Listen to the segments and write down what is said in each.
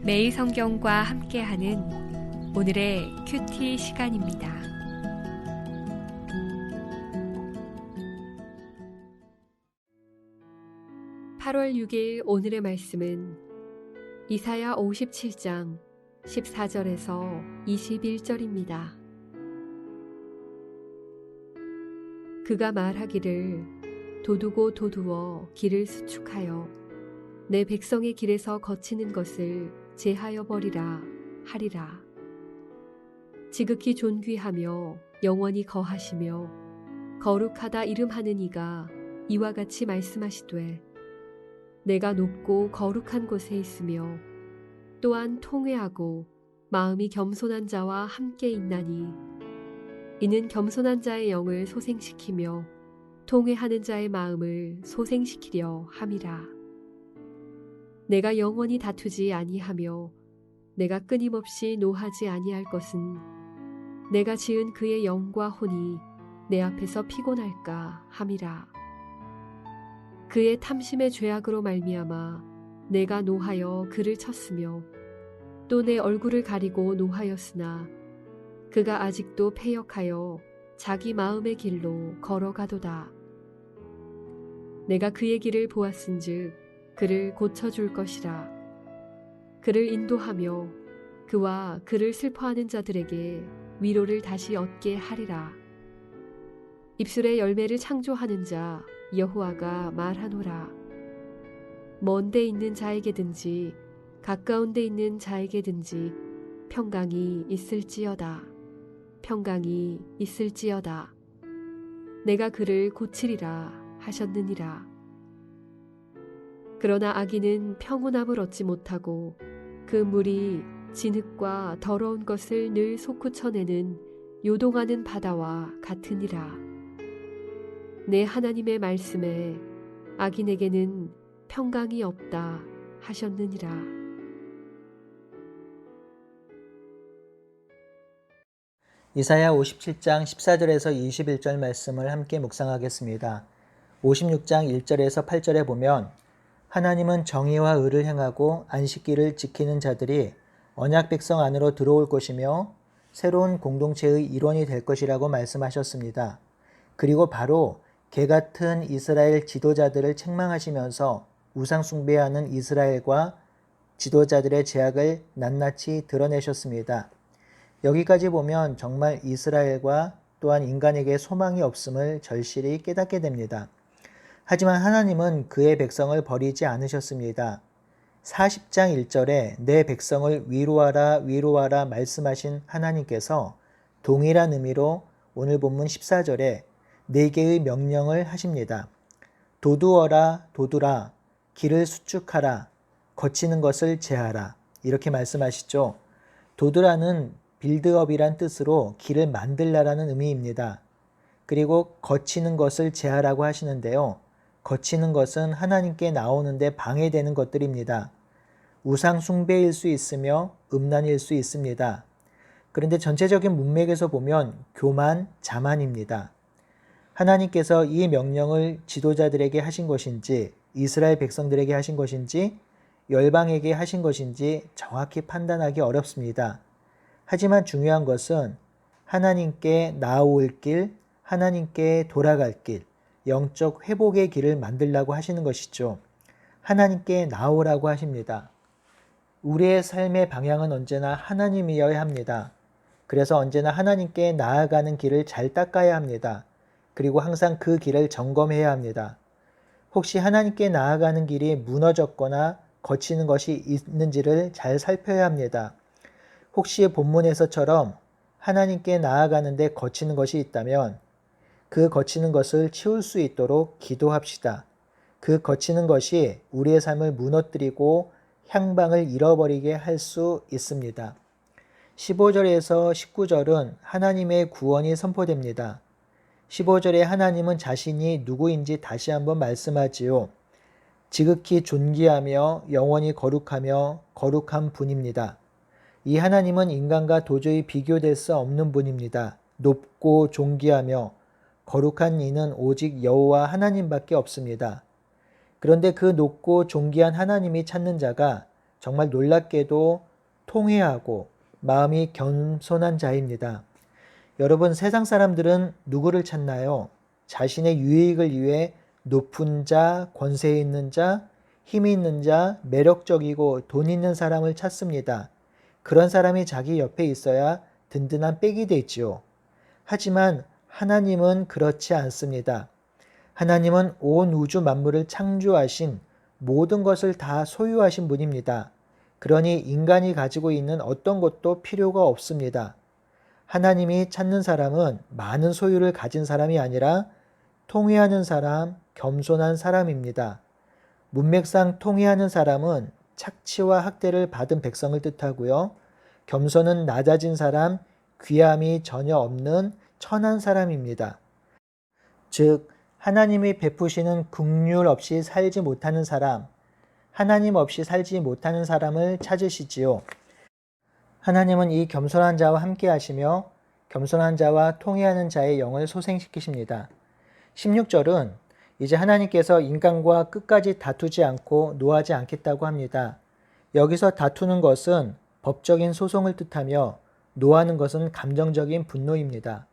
매일 성경과 함께하는 오늘의 큐티 시간입니다. (8월 6일) 오늘의 말씀은 이사야 57장 14절에서 21절입니다. 그가 말하기를 도두고 도두어 길을 수축하여 내 백성의 길에서 거치는 것을 제하여 버리라 하리라. 지극히 존귀하며 영원히 거하시며 거룩하다 이름하는 이가 이와 같이 말씀하시되 내가 높고 거룩한 곳에 있으며 또한 통회하고 마음이 겸손한 자와 함께 있나니 이는 겸손한 자의 영을 소생시키며 통회하는 자의 마음을 소생시키려 함이라. 내가 영원히 다투지 아니하며 내가 끊임없이 노하지 아니할 것은 내가 지은 그의 영과 혼이 내 앞에서 피곤할까 함이라. 그의 탐심의 죄악으로 말미암아 내가 노하여 그를 쳤으며 또 내 얼굴을 가리고 노하였으나 그가 아직도 패역하여 자기 마음의 길로 걸어가도다. 내가 그의 길을 보았은즉 그를 고쳐줄 것이라. 그를 인도하며 그와 그를 슬퍼하는 자들에게 위로를 다시 얻게 하리라. 입술의 열매를 창조하는 자 여호와가 말하노라. 먼 데 있는 자에게든지 가까운 데 있는 자에게든지 평강이 있을지어다. 평강이 있을지어다. 내가 그를 고치리라 하셨느니라. 그러나 악인은 평온함을 얻지 못하고 그 물이 진흙과 더러운 것을 늘 솟구쳐내는 요동하는 바다와 같으니라. 내 하나님의 말씀에 악인에게는 평강이 없다 하셨느니라. 이사야 57장 14절에서 21절 말씀을 함께 묵상하겠습니다. 56장 1절에서 8절에 보면 하나님은 정의와 의를 행하고 안식일을 지키는 자들이 언약 백성 안으로 들어올 것이며 새로운 공동체의 일원이 될 것이라고 말씀하셨습니다. 그리고 바로 개같은 이스라엘 지도자들을 책망하시면서 우상 숭배하는 이스라엘과 지도자들의 죄악을 낱낱이 드러내셨습니다. 여기까지 보면 정말 이스라엘과 또한 인간에게 소망이 없음을 절실히 깨닫게 됩니다. 하지만 하나님은 그의 백성을 버리지 않으셨습니다. 40장 1절에 내 백성을 위로하라 위로하라 말씀하신 하나님께서 동일한 의미로 오늘 본문 14절에 4개의 명령을 하십니다. 도두어라 도두라, 길을 수축하라, 거치는 것을 제하라, 이렇게 말씀하시죠. 도두라는 빌드업이란 뜻으로 길을 만들라라는 의미입니다. 그리고 거치는 것을 제하라고 하시는데요. 거치는 것은 하나님께 나오는데 방해되는 것들입니다. 우상 숭배일 수 있으며 음란일 수 있습니다. 그런데 전체적인 문맥에서 보면 교만, 자만입니다. 하나님께서 이 명령을 지도자들에게 하신 것인지 이스라엘 백성들에게 하신 것인지 열방에게 하신 것인지 정확히 판단하기 어렵습니다. 하지만 중요한 것은 하나님께 나아올 길, 하나님께 돌아갈 길, 영적 회복의 길을 만들라고 하시는 것이죠. 하나님께 나오라고 하십니다. 우리의 삶의 방향은 언제나 하나님이어야 합니다. 그래서 언제나 하나님께 나아가는 길을 잘 닦아야 합니다. 그리고 항상 그 길을 점검해야 합니다. 혹시 하나님께 나아가는 길이 무너졌거나 거치는 것이 있는지를 잘 살펴야 합니다. 혹시 본문에서처럼 하나님께 나아가는데 거치는 것이 있다면 그 거치는 것을 치울 수 있도록 기도합시다. 그 거치는 것이 우리의 삶을 무너뜨리고 향방을 잃어버리게 할 수 있습니다. 15절에서 19절은 하나님의 구원이 선포됩니다. 15절에 하나님은 자신이 누구인지 다시 한번 말씀하지요. 지극히 존귀하며 영원히 거룩하며 거룩한 분입니다. 이 하나님은 인간과 도저히 비교될 수 없는 분입니다. 높고 존귀하며 거룩한 이는 오직 여호와 하나님밖에 없습니다. 그런데 그 높고 존귀한 하나님이 찾는 자가 정말 놀랍게도 통회하고 마음이 겸손한 자입니다. 여러분, 세상 사람들은 누구를 찾나요? 자신의 유익을 위해 높은 자, 권세 있는 자, 힘 있는 자, 매력적이고 돈 있는 사람을 찾습니다. 그런 사람이 자기 옆에 있어야 든든한 백이 되지요. 하지만 하나님은 그렇지 않습니다. 하나님은 온 우주 만물을 창조하신 모든 것을 다 소유하신 분입니다. 그러니 인간이 가지고 있는 어떤 것도 필요가 없습니다. 하나님이 찾는 사람은 많은 소유를 가진 사람이 아니라 통회하는 사람, 겸손한 사람입니다. 문맥상 통회하는 사람은 착취와 학대를 받은 백성을 뜻하고요. 겸손은 낮아진 사람, 귀함이 전혀 없는 천한 사람입니다. 즉, 하나님이 베푸시는 긍휼 없이 살지 못하는 사람, 하나님 없이 살지 못하는 사람을 찾으시지요. 하나님은 이 겸손한 자와 함께 하시며 겸손한 자와 통회하는 자의 영을 소생시키십니다. 16절은 이제 하나님께서 인간과 끝까지 다투지 않고 노하지 않겠다고 합니다. 여기서 다투는 것은 법적인 소송을 뜻하며 노하는 것은 감정적인 분노입니다.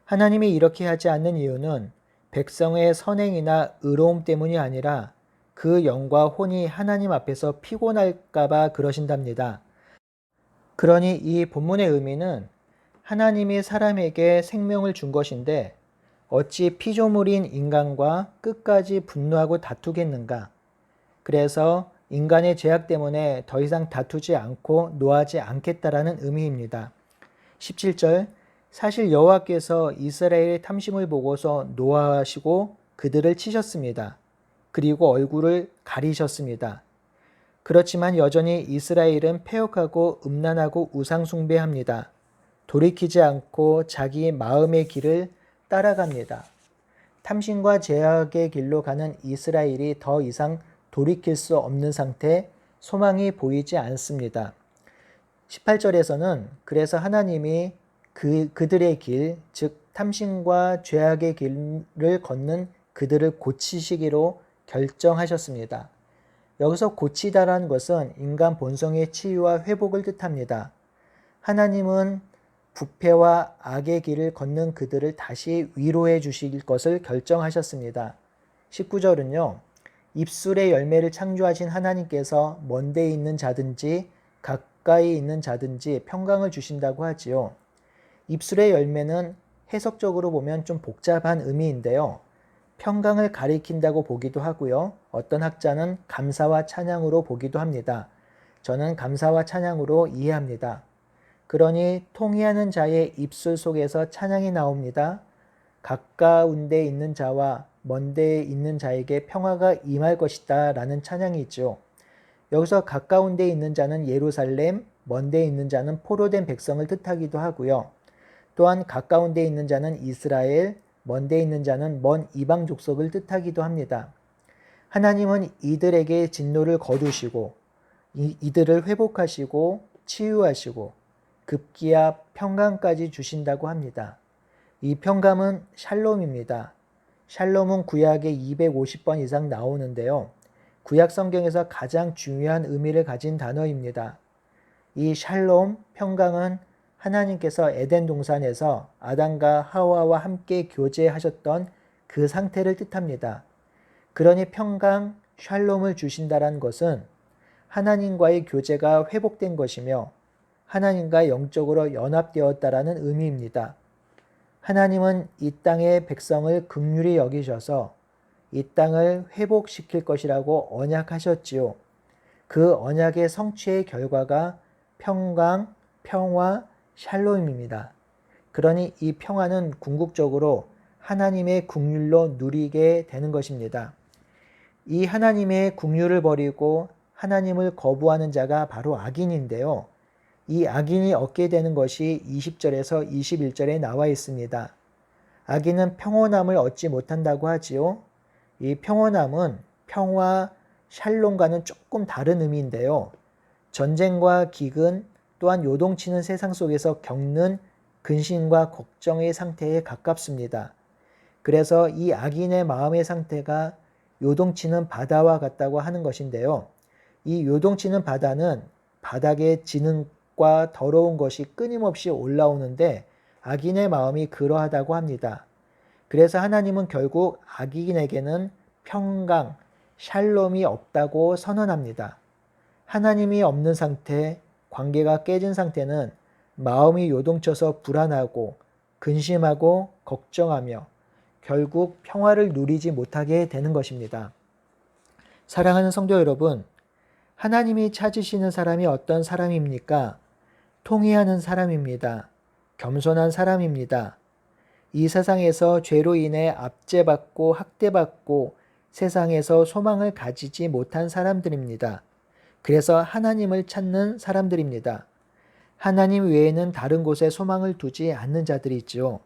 하나님이 이렇게 하지 않는 이유는 백성의 선행이나 의로움 때문이 아니라 그 영과 혼이 하나님 앞에서 피곤할까 봐 그러신답니다. 그러니 이 본문의 의미는 하나님이 사람에게 생명을 준 것인데 어찌 피조물인 인간과 끝까지 분노하고 다투겠는가? 그래서 인간의 죄악 때문에 더 이상 다투지 않고 노하지 않겠다라는 의미입니다. 17절, 사실 여호와께서 이스라엘의 탐심을 보고서 노하시고 그들을 치셨습니다. 그리고 얼굴을 가리셨습니다. 그렇지만 여전히 이스라엘은 패역하고 음란하고 우상숭배합니다. 돌이키지 않고 자기 마음의 길을 따라갑니다. 탐심과 죄악의 길로 가는 이스라엘이 더 이상 돌이킬 수 없는 상태, 소망이 보이지 않습니다. 18절에서는 그래서 하나님이 그들의 길, 즉 탐심과 죄악의 길을 걷는 그들을 고치시기로 결정하셨습니다. 여기서 고치다라는 것은 인간 본성의 치유와 회복을 뜻합니다. 하나님은 부패와 악의 길을 걷는 그들을 다시 위로해 주실 것을 결정하셨습니다. 19절은요. 입술의 열매를 창조하신 하나님께서 먼 데 있는 자든지 가까이 있는 자든지 평강을 주신다고 하지요. 입술의 열매는 해석적으로 보면 좀 복잡한 의미인데요. 평강을 가리킨다고 보기도 하고요. 어떤 학자는 감사와 찬양으로 보기도 합니다. 저는 감사와 찬양으로 이해합니다. 그러니 통회하는 자의 입술 속에서 찬양이 나옵니다. 가까운 데 있는 자와 먼 데 있는 자에게 평화가 임할 것이다 라는 찬양이죠. 여기서 가까운 데 있는 자는 예루살렘, 먼 데 있는 자는 포로된 백성을 뜻하기도 하고요. 또한 가까운 데 있는 자는 이스라엘, 먼 데 있는 자는 먼 이방 족속을 뜻하기도 합니다. 하나님은 이들에게 진노를 거두시고 이들을 회복하시고 치유하시고 급기야 평강까지 주신다고 합니다. 이 평강은 샬롬입니다. 샬롬은 구약에 250번 이상 나오는데요. 구약 성경에서 가장 중요한 의미를 가진 단어입니다. 이 샬롬, 평강은 하나님께서 에덴 동산에서 아담과 하와와 함께 교제하셨던 그 상태를 뜻합니다. 그러니 평강, 샬롬을 주신다는 것은 하나님과의 교제가 회복된 것이며 하나님과 영적으로 연합되었다라는 의미입니다. 하나님은 이 땅의 백성을 긍휼히 여기셔서 이 땅을 회복시킬 것이라고 언약하셨지요. 그 언약의 성취의 결과가 평강, 평화, 샬롬입니다. 그러니 이 평화는 궁극적으로 하나님의 긍휼로 누리게 되는 것입니다. 이 하나님의 긍휼을 버리고 하나님을 거부하는 자가 바로 악인인데요. 이 악인이 얻게 되는 것이 20절에서 21절에 나와 있습니다. 악인은 평온함을 얻지 못한다고 하지요. 이 평온함은 평화, 샬롬과는 조금 다른 의미인데요. 전쟁과 기근 또한 요동치는 세상 속에서 겪는 근심과 걱정의 상태에 가깝습니다. 그래서 이 악인의 마음의 상태가 요동치는 바다와 같다고 하는 것인데요. 이 요동치는 바다는 바닥에 진흙과 더러운 것이 끊임없이 올라오는데 악인의 마음이 그러하다고 합니다. 그래서 하나님은 결국 악인에게는 평강, 샬롬이 없다고 선언합니다. 하나님이 없는 상태, 관계가 깨진 상태는 마음이 요동쳐서 불안하고 근심하고 걱정하며 결국 평화를 누리지 못하게 되는 것입니다. 사랑하는 성도 여러분, 하나님이 찾으시는 사람이 어떤 사람입니까? 통회하는 사람입니다. 겸손한 사람입니다. 이 세상에서 죄로 인해 압제받고 학대받고 세상에서 소망을 가지지 못한 사람들입니다. 그래서 하나님을 찾는 사람들입니다. 하나님 외에는 다른 곳에 소망을 두지 않는 자들이지요.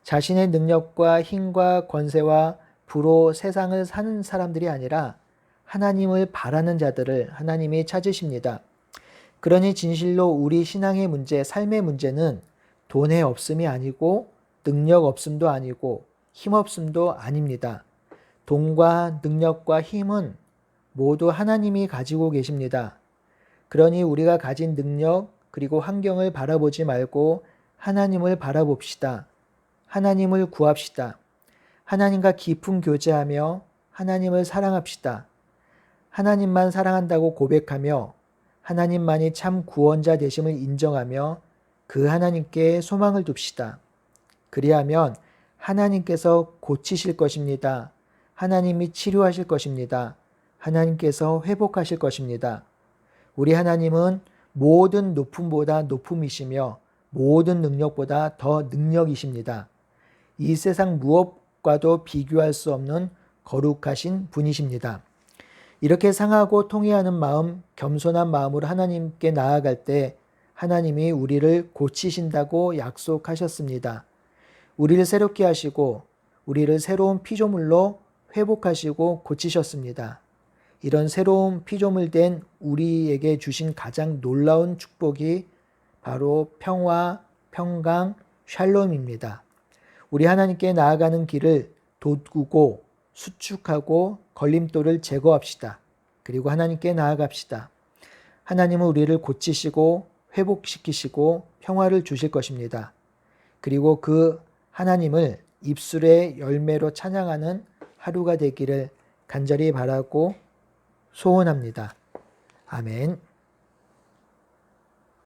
자신의 능력과 힘과 권세와 부로 세상을 사는 사람들이 아니라 하나님을 바라는 자들을 하나님이 찾으십니다. 그러니 진실로 우리 신앙의 문제, 삶의 문제는 돈의 없음이 아니고 능력 없음도 아니고 힘 없음도 아닙니다. 돈과 능력과 힘은 모두 하나님이 가지고 계십니다. 그러니 우리가 가진 능력 그리고 환경을 바라보지 말고 하나님을 바라봅시다. 하나님을 구합시다. 하나님과 깊은 교제하며 하나님을 사랑합시다. 하나님만 사랑한다고 고백하며 하나님만이 참 구원자 되심을 인정하며 그 하나님께 소망을 둡시다. 그리하면 하나님께서 고치실 것입니다. 하나님이 치료하실 것입니다. 하나님께서 회복하실 것입니다. 우리 하나님은 모든 높음보다 높음이시며 모든 능력보다 더 능력이십니다. 이 세상 무엇과도 비교할 수 없는 거룩하신 분이십니다. 이렇게 상하고 통회하는 마음, 겸손한 마음으로 하나님께 나아갈 때 하나님이 우리를 고치신다고 약속하셨습니다. 우리를 새롭게 하시고 우리를 새로운 피조물로 회복하시고 고치셨습니다. 이런 새로운 피조물 된 우리에게 주신 가장 놀라운 축복이 바로 평화, 평강, 샬롬입니다. 우리 하나님께 나아가는 길을 돋구고 수축하고 걸림돌을 제거합시다. 그리고 하나님께 나아갑시다. 하나님은 우리를 고치시고 회복시키시고 평화를 주실 것입니다. 그리고 그 하나님을 입술의 열매로 찬양하는 하루가 되기를 간절히 바라고 소원합니다. 아멘.